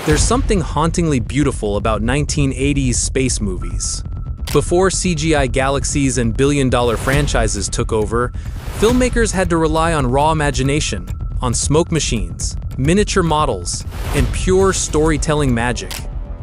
There's something hauntingly beautiful about 1980s space movies. Before CGI galaxies and billion-dollar franchises took over, filmmakers had to rely on raw imagination, on smoke machines, miniature models, and pure storytelling magic.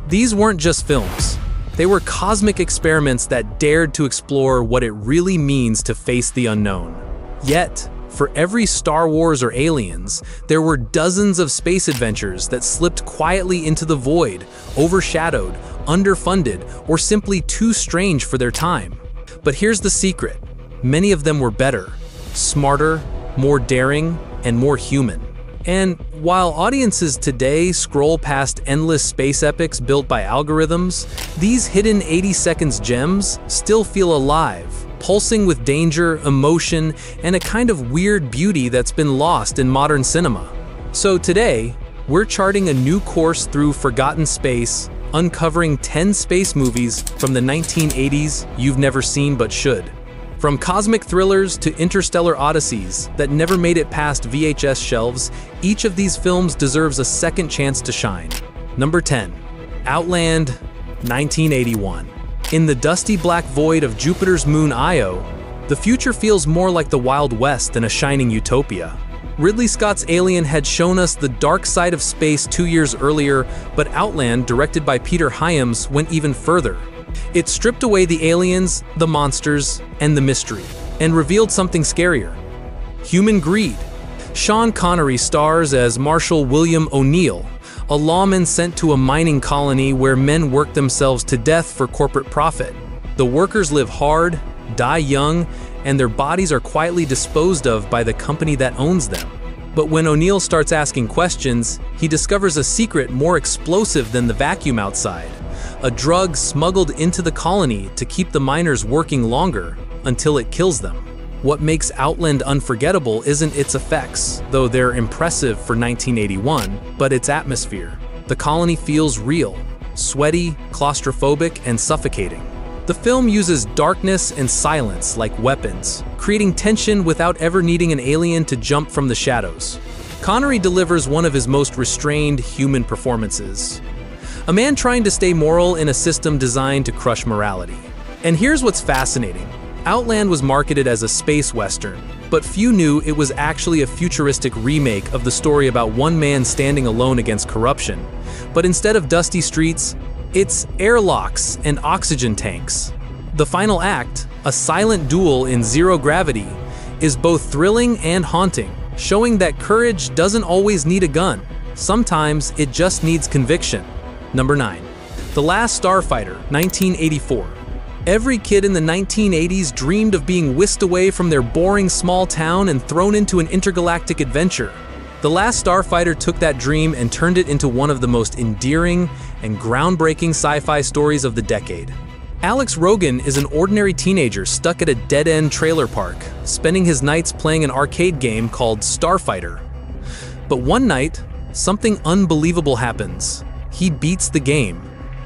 These weren't just films. They were cosmic experiments that dared to explore what it really means to face the unknown. Yet, for every Star Wars or Aliens, there were dozens of space adventures that slipped quietly into the void, overshadowed, underfunded, or simply too strange for their time. But here's the secret. Many of them were better, smarter, more daring, and more human. And while audiences today scroll past endless space epics built by algorithms, these hidden 80 seconds gems still feel alive, pulsing with danger, emotion, and a kind of weird beauty that's been lost in modern cinema. So today, we're charting a new course through forgotten space, uncovering 10 space movies from the 1980s you've never seen but should. From cosmic thrillers to interstellar odysseys that never made it past VHS shelves, each of these films deserves a second chance to shine. Number 10. Outland, 1981. In the dusty black void of Jupiter's moon Io, the future feels more like the Wild West than a shining utopia. Ridley Scott's Alien had shown us the dark side of space 2 years earlier, but Outland, directed by Peter Hyams, went even further. It stripped away the aliens, the monsters, and the mystery, and revealed something scarier: human greed. Sean Connery stars as Marshal William O'Neill, a lawman sent to a mining colony where men work themselves to death for corporate profit. The workers live hard, die young, and their bodies are quietly disposed of by the company that owns them. But when O'Neill starts asking questions, he discovers a secret more explosive than the vacuum outside: a drug smuggled into the colony to keep the miners working longer until it kills them. What makes Outland unforgettable isn't its effects, though they're impressive for 1981, but its atmosphere. The colony feels real, sweaty, claustrophobic, and suffocating. The film uses darkness and silence like weapons, creating tension without ever needing an alien to jump from the shadows. Connery delivers one of his most restrained human performances. A man trying to stay moral in a system designed to crush morality. And here's what's fascinating. Outland was marketed as a space western, but few knew it was actually a futuristic remake of the story about one man standing alone against corruption. But instead of dusty streets, it's airlocks and oxygen tanks. The final act, a silent duel in zero gravity, is both thrilling and haunting, showing that courage doesn't always need a gun. Sometimes it just needs conviction. Number 9. The Last Starfighter, 1984. Every kid in the 1980s dreamed of being whisked away from their boring small town and thrown into an intergalactic adventure. The Last Starfighter took that dream and turned it into one of the most endearing and groundbreaking sci-fi stories of the decade. Alex Rogan is an ordinary teenager stuck at a dead-end trailer park, spending his nights playing an arcade game called Starfighter. But one night, something unbelievable happens. He beats the game.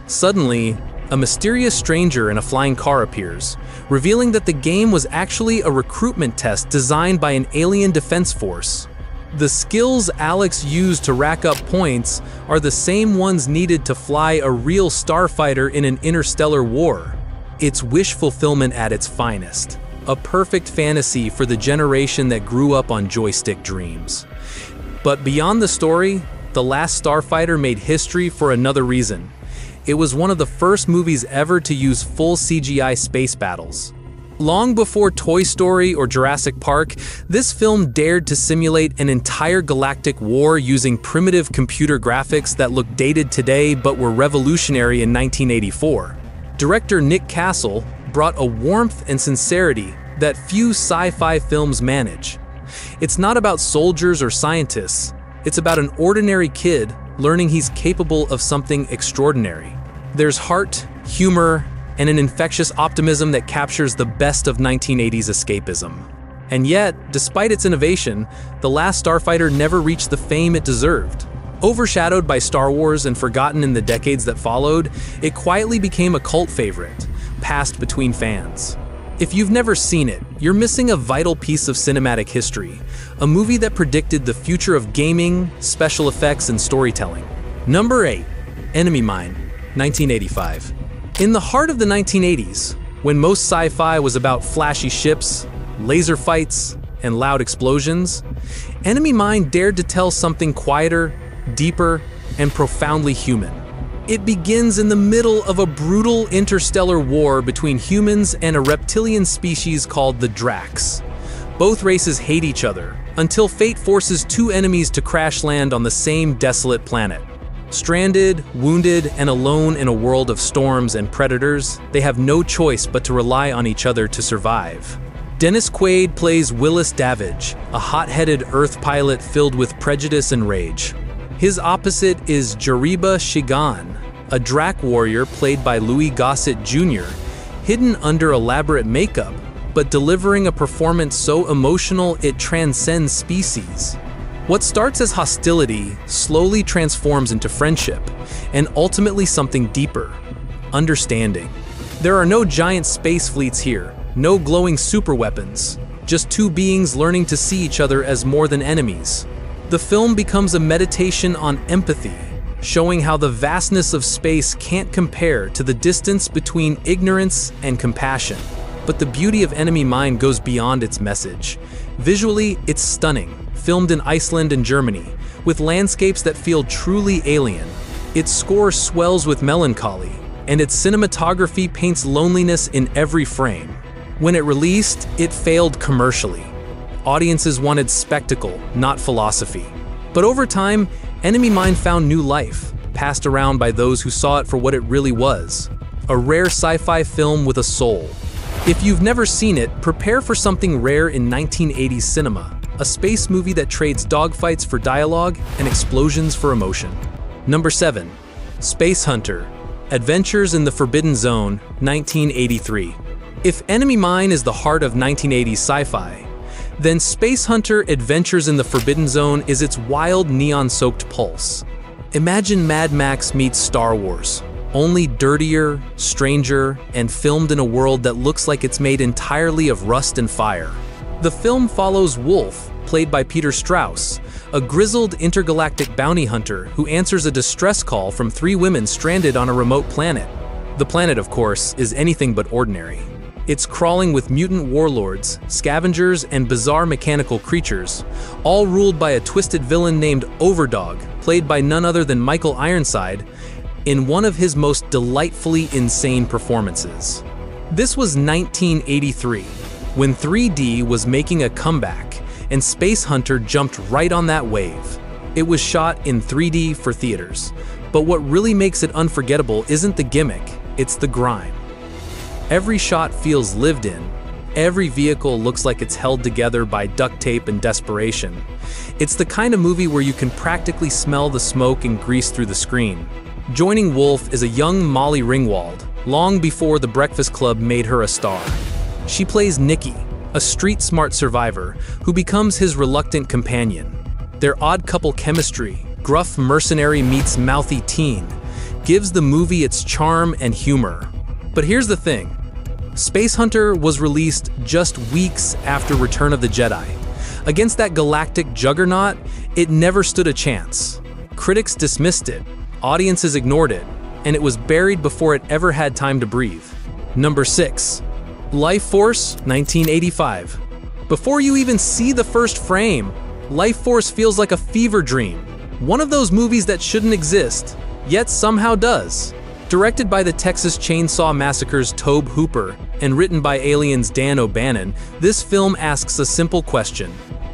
Suddenly, a mysterious stranger in a flying car appears, revealing that the game was actually a recruitment test designed by an alien defense force. The skills Alex used to rack up points are the same ones needed to fly a real starfighter in an interstellar war. It's wish fulfillment at its finest, a perfect fantasy for the generation that grew up on joystick dreams. But beyond the story, The Last Starfighter made history for another reason. It was one of the first movies ever to use full CGI space battles. Long before Toy Story or Jurassic Park, this film dared to simulate an entire galactic war using primitive computer graphics that look dated today but were revolutionary in 1984. Director Nick Castle brought a warmth and sincerity that few sci-fi films manage. It's not about soldiers or scientists. It's about an ordinary kid learning he's capable of something extraordinary. There's heart, humor, and an infectious optimism that captures the best of 1980s escapism. And yet, despite its innovation, The Last Starfighter never reached the fame it deserved. Overshadowed by Star Wars and forgotten in the decades that followed, it quietly became a cult favorite, passed between fans. If you've never seen it, you're missing a vital piece of cinematic history, a movie that predicted the future of gaming, special effects, and storytelling. Number 8. Enemy Mine, 1985. In the heart of the 1980s, when most sci-fi was about flashy ships, laser fights, and loud explosions, Enemy Mine dared to tell something quieter, deeper, and profoundly human. It begins in the middle of a brutal interstellar war between humans and a reptilian species called the Drax. Both races hate each other, until fate forces two enemies to crash land on the same desolate planet. Stranded, wounded, and alone in a world of storms and predators, they have no choice but to rely on each other to survive. Dennis Quaid plays Willis Davidge, a hot-headed Earth pilot filled with prejudice and rage. His opposite is Jariba Shigan, a Drac warrior played by Louis Gossett Jr., hidden under elaborate makeup, but delivering a performance so emotional it transcends species. What starts as hostility slowly transforms into friendship, and ultimately something deeper: understanding. There are no giant space fleets here, no glowing superweapons, just two beings learning to see each other as more than enemies. The film becomes a meditation on empathy, showing how the vastness of space can't compare to the distance between ignorance and compassion. But the beauty of Enemy Mine goes beyond its message. Visually, it's stunning, filmed in Iceland and Germany, with landscapes that feel truly alien. Its score swells with melancholy, and its cinematography paints loneliness in every frame. When it released, it failed commercially. Audiences wanted spectacle, not philosophy. But over time, Enemy Mine found new life, passed around by those who saw it for what it really was: a rare sci-fi film with a soul. If you've never seen it, prepare for something rare in 1980s cinema, a space movie that trades dogfights for dialogue and explosions for emotion. Number 7. Space Hunter, Adventures in the Forbidden Zone, 1983. If Enemy Mine is the heart of 1980s sci-fi, then Space Hunter Adventures in the Forbidden Zone is its wild, neon-soaked pulse. Imagine Mad Max meets Star Wars, only dirtier, stranger, and filmed in a world that looks like it's made entirely of rust and fire. The film follows Wolf, played by Peter Strauss, a grizzled intergalactic bounty hunter who answers a distress call from three women stranded on a remote planet. The planet, of course, is anything but ordinary. It's crawling with mutant warlords, scavengers, and bizarre mechanical creatures, all ruled by a twisted villain named Overdog, played by none other than Michael Ironside, in one of his most delightfully insane performances. This was 1983, when 3D was making a comeback, and Space Hunter jumped right on that wave. It was shot in 3D for theaters, but what really makes it unforgettable isn't the gimmick, it's the grime. Every shot feels lived in. Every vehicle looks like it's held together by duct tape and desperation. It's the kind of movie where you can practically smell the smoke and grease through the screen. Joining Wolf is a young Molly Ringwald, long before The Breakfast Club made her a star. She plays Nikki, a street-smart survivor who becomes his reluctant companion. Their odd couple chemistry, gruff mercenary meets mouthy teen, gives the movie its charm and humor. But here's the thing. Space Hunter was released just weeks after Return of the Jedi. Against that galactic juggernaut, it never stood a chance. Critics dismissed it, audiences ignored it, and it was buried before it ever had time to breathe. Number 6. Life Force, 1985. Before you even see the first frame, Life Force feels like a fever dream. One of those movies that shouldn't exist, yet somehow does. Directed by the Texas Chainsaw Massacre's Tobe Hooper and written by Alien's Dan O'Bannon, this film asks a simple question: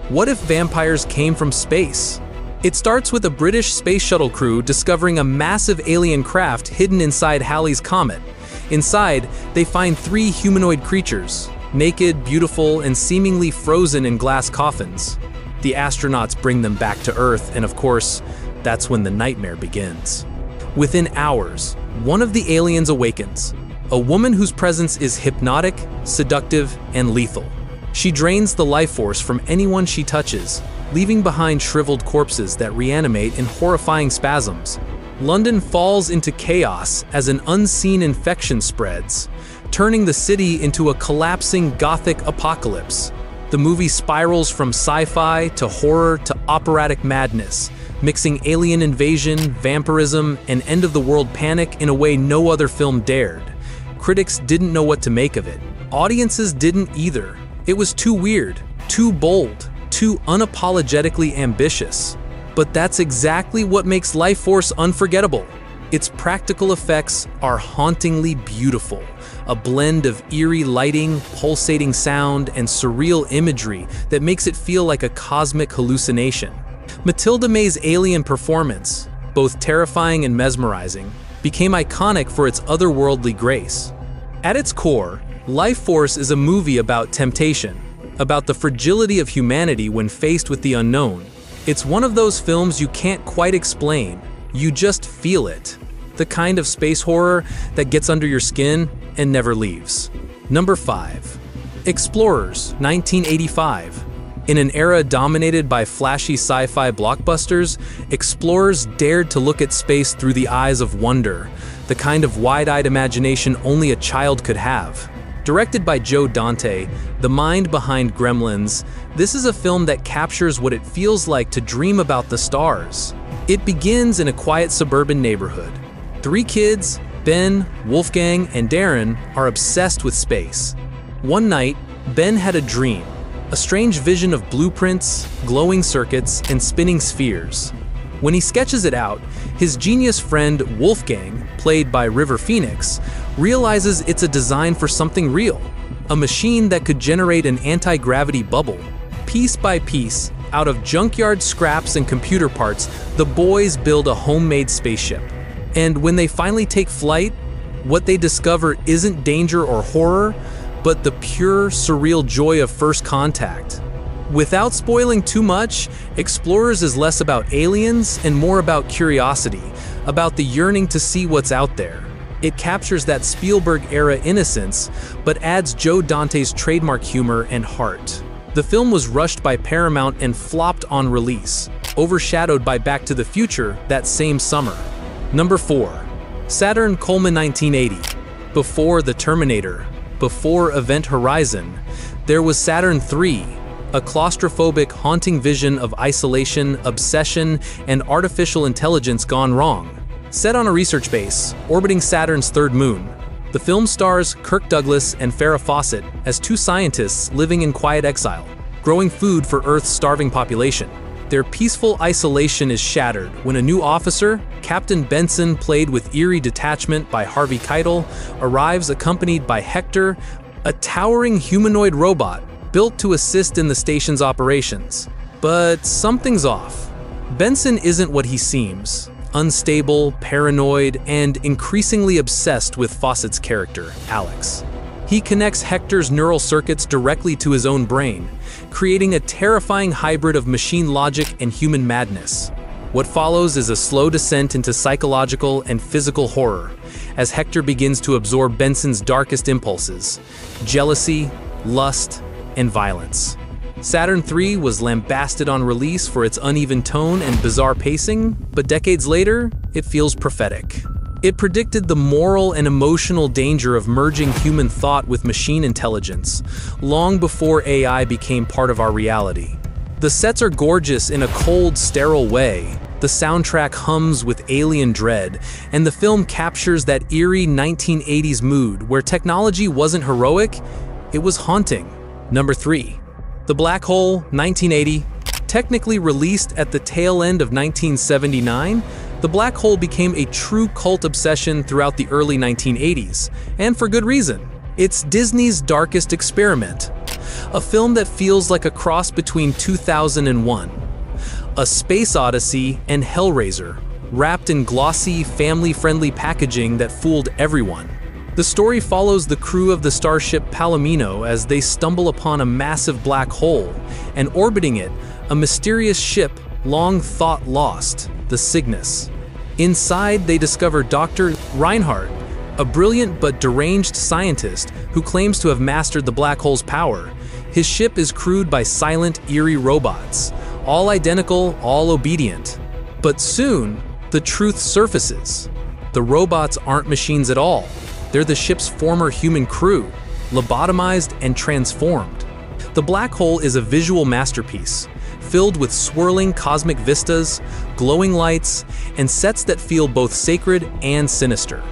what if vampires came from space? It starts with a British space shuttle crew discovering a massive alien craft hidden inside Halley's Comet. Inside, they find 3 humanoid creatures, naked, beautiful, and seemingly frozen in glass coffins. The astronauts bring them back to Earth, and of course, that's when the nightmare begins. Within hours, one of the aliens awakens, a woman whose presence is hypnotic, seductive, and lethal. She drains the life force from anyone she touches, leaving behind shriveled corpses that reanimate in horrifying spasms. London falls into chaos as an unseen infection spreads, turning the city into a collapsing Gothic apocalypse. The movie spirals from sci-fi to horror to operatic madness, mixing alien invasion, vampirism, and end-of-the-world panic in a way no other film dared. Critics didn't know what to make of it. Audiences didn't either. It was too weird, too bold, too unapologetically ambitious. But that's exactly what makes Life Force unforgettable. Its practical effects are hauntingly beautiful, a blend of eerie lighting, pulsating sound, and surreal imagery that makes it feel like a cosmic hallucination. Matilda May's alien performance, both terrifying and mesmerizing, became iconic for its otherworldly grace. At its core, Life Force is a movie about temptation, about the fragility of humanity when faced with the unknown. It's one of those films you can't quite explain, you just feel it. The kind of space horror that gets under your skin and never leaves. Number 5. Explorers, 1985. In an era dominated by flashy sci-fi blockbusters, explorers dared to look at space through the eyes of wonder, the kind of wide-eyed imagination only a child could have. Directed by Joe Dante, the mind behind Gremlins, this is a film that captures what it feels like to dream about the stars. It begins in a quiet suburban neighborhood. 3 kids, Ben, Wolfgang, and Darren, are obsessed with space. One night, Ben had a dream, a strange vision of blueprints, glowing circuits, and spinning spheres. When he sketches it out, his genius friend Wolfgang, played by River Phoenix, realizes it's a design for something real, a machine that could generate an anti-gravity bubble. Piece by piece, out of junkyard scraps and computer parts, the boys build a homemade spaceship. And when they finally take flight, what they discover isn't danger or horror, but the pure, surreal joy of first contact. Without spoiling too much, Explorers is less about aliens and more about curiosity, about the yearning to see what's out there. It captures that Spielberg-era innocence, but adds Joe Dante's trademark humor and heart. The film was rushed by Paramount and flopped on release, overshadowed by Back to the Future that same summer. Number 4. Saturn Coleman 1980. Before The Terminator, before Event Horizon, there was Saturn III, a claustrophobic, haunting vision of isolation, obsession, and artificial intelligence gone wrong. Set on a research base, orbiting Saturn's third moon, the film stars Kirk Douglas and Farrah Fawcett as 2 scientists living in quiet exile, growing food for Earth's starving population. Their peaceful isolation is shattered when a new officer, Captain Benson, played with eerie detachment by Harvey Keitel, arrives accompanied by Hector, a towering humanoid robot built to assist in the station's operations. But something's off. Benson isn't what he seems. Unstable, paranoid, and increasingly obsessed with Fawcett's character, Alex. He connects Hector's neural circuits directly to his own brain, creating a terrifying hybrid of machine logic and human madness. What follows is a slow descent into psychological and physical horror, as Hector begins to absorb Benson's darkest impulses: jealousy, lust, and violence. Saturn III was lambasted on release for its uneven tone and bizarre pacing, but decades later, it feels prophetic. It predicted the moral and emotional danger of merging human thought with machine intelligence, long before AI became part of our reality. The sets are gorgeous in a cold, sterile way, the soundtrack hums with alien dread, and the film captures that eerie 1980s mood where technology wasn't heroic, it was haunting. Number 3. The Black Hole, 1980. Technically released at the tail end of 1979, The Black Hole became a true cult obsession throughout the early 1980s, and for good reason. It's Disney's darkest experiment, a film that feels like a cross between 2001, A Space Odyssey, and Hellraiser, wrapped in glossy, family-friendly packaging that fooled everyone. The story follows the crew of the starship Palomino as they stumble upon a massive black hole, and orbiting it, a mysterious ship long thought lost, the Cygnus. Inside, they discover Dr. Reinhardt, a brilliant but deranged scientist who claims to have mastered the black hole's power. His ship is crewed by silent, eerie robots, all identical, all obedient. But soon, the truth surfaces. The robots aren't machines at all. They're the ship's former human crew, lobotomized and transformed. The Black Hole is a visual masterpiece, filled with swirling cosmic vistas, glowing lights, and sets that feel both sacred and sinister.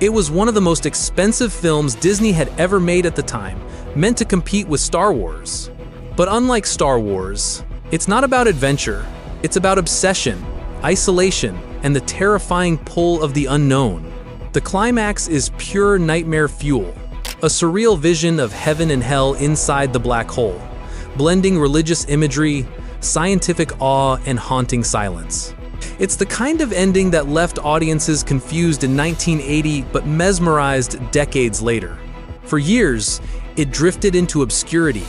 It was one of the most expensive films Disney had ever made at the time, meant to compete with Star Wars. But unlike Star Wars, it's not about adventure, it's about obsession, isolation, and the terrifying pull of the unknown. The climax is pure nightmare fuel, a surreal vision of heaven and hell inside the black hole, blending religious imagery, scientific awe, and haunting silence. It's the kind of ending that left audiences confused in 1980 but mesmerized decades later. For years, it drifted into obscurity,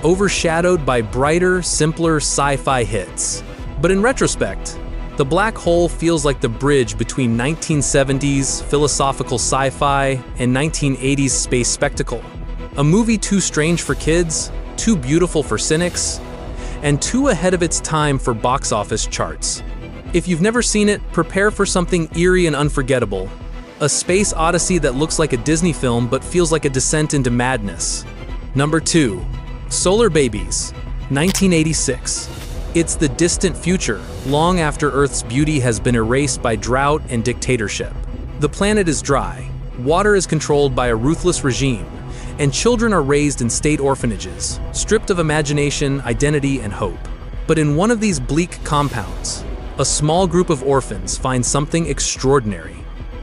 overshadowed by brighter, simpler sci-fi hits. But in retrospect, The Black Hole feels like the bridge between 1970s philosophical sci-fi and 1980s space spectacle. A movie too strange for kids, too beautiful for cynics, and too ahead of its time for box office charts. If you've never seen it, prepare for something eerie and unforgettable. A space odyssey that looks like a Disney film but feels like a descent into madness. Number 2. Solar Babies, 1986. It's the distant future, long after Earth's beauty has been erased by drought and dictatorship. The planet is dry, water is controlled by a ruthless regime, and children are raised in state orphanages, stripped of imagination, identity, and hope. But in one of these bleak compounds, a small group of orphans find something extraordinary.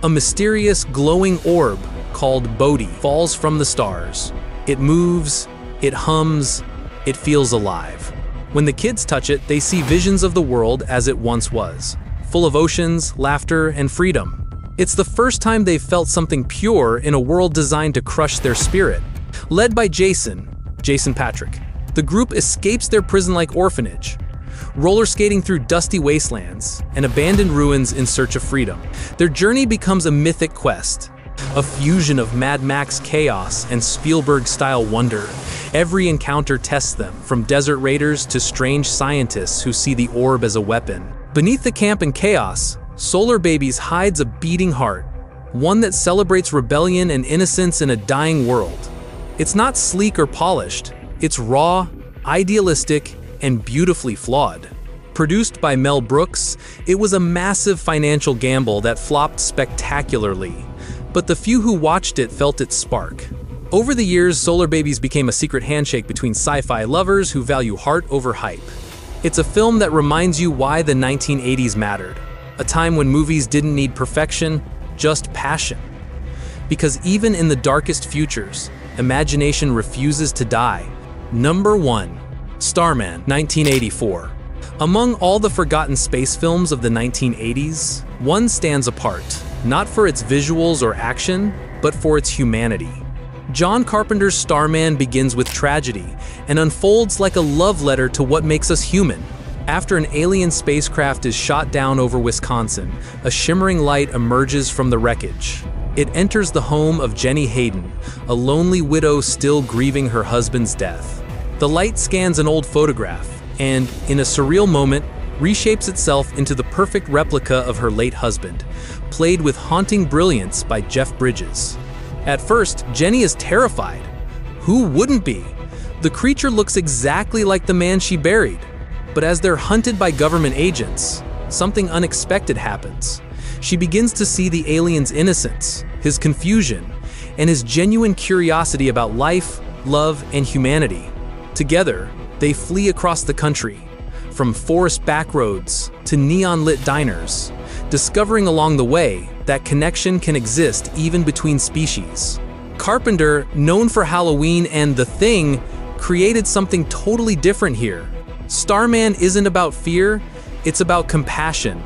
A mysterious glowing orb called Bodhi falls from the stars. It moves, it hums, it feels alive. When the kids touch it, they see visions of the world as it once was, full of oceans, laughter, and freedom. It's the first time they've felt something pure in a world designed to crush their spirit. Led by Jason Patrick, the group escapes their prison-like orphanage, roller skating through dusty wastelands and abandoned ruins in search of freedom. Their journey becomes a mythic quest, a fusion of Mad Max chaos and Spielberg-style wonder. Every encounter tests them, from desert raiders to strange scientists who see the orb as a weapon. Beneath the camp and chaos, Solar Babies hides a beating heart, one that celebrates rebellion and innocence in a dying world. It's not sleek or polished, it's raw, idealistic, and beautifully flawed. Produced by Mel Brooks, it was a massive financial gamble that flopped spectacularly, but the few who watched it felt its spark. Over the years, Solar Babies became a secret handshake between sci-fi lovers who value heart over hype. It's a film that reminds you why the 1980s mattered, a time when movies didn't need perfection, just passion. Because even in the darkest futures, imagination refuses to die. Number 1. Starman, 1984. Among all the forgotten space films of the 1980s, one stands apart, not for its visuals or action, but for its humanity. John Carpenter's Starman begins with tragedy and unfolds like a love letter to what makes us human. After an alien spacecraft is shot down over Wisconsin, a shimmering light emerges from the wreckage. It enters the home of Jenny Hayden, a lonely widow still grieving her husband's death. The light scans an old photograph and, in a surreal moment, reshapes itself into the perfect replica of her late husband, played with haunting brilliance by Jeff Bridges. At first, Jenny is terrified. Who wouldn't be? The creature looks exactly like the man she buried. But as they're hunted by government agents, something unexpected happens. She begins to see the alien's innocence, his confusion, and his genuine curiosity about life, love, and humanity. Together, they flee across the country, from forest backroads to neon-lit diners, discovering along the way that connection can exist even between species. Carpenter, known for Halloween and The Thing, created something totally different here. Starman isn't about fear, it's about compassion.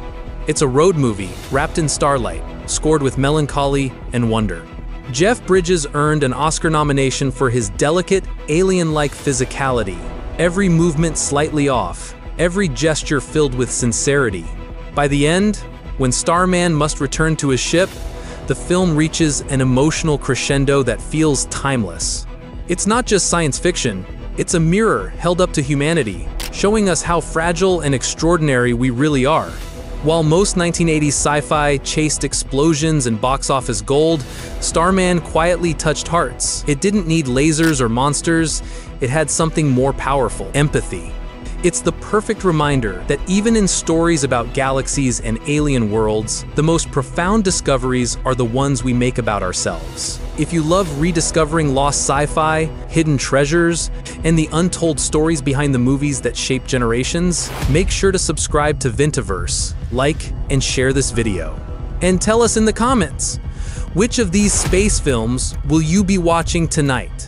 It's a road movie wrapped in starlight, scored with melancholy and wonder. Jeff Bridges earned an Oscar nomination for his delicate, alien-like physicality. Every movement slightly off, every gesture filled with sincerity. By the end, when Starman must return to his ship, the film reaches an emotional crescendo that feels timeless. It's not just science fiction, it's a mirror held up to humanity, showing us how fragile and extraordinary we really are. While most 1980s sci-fi chased explosions and box office gold, Starman quietly touched hearts. It didn't need lasers or monsters, it had something more powerful: empathy. It's the perfect reminder that even in stories about galaxies and alien worlds, the most profound discoveries are the ones we make about ourselves. If you love rediscovering lost sci-fi, hidden treasures, and the untold stories behind the movies that shape generations, make sure to subscribe to VintaVerse, like, and share this video. And tell us in the comments, which of these space films will you be watching tonight?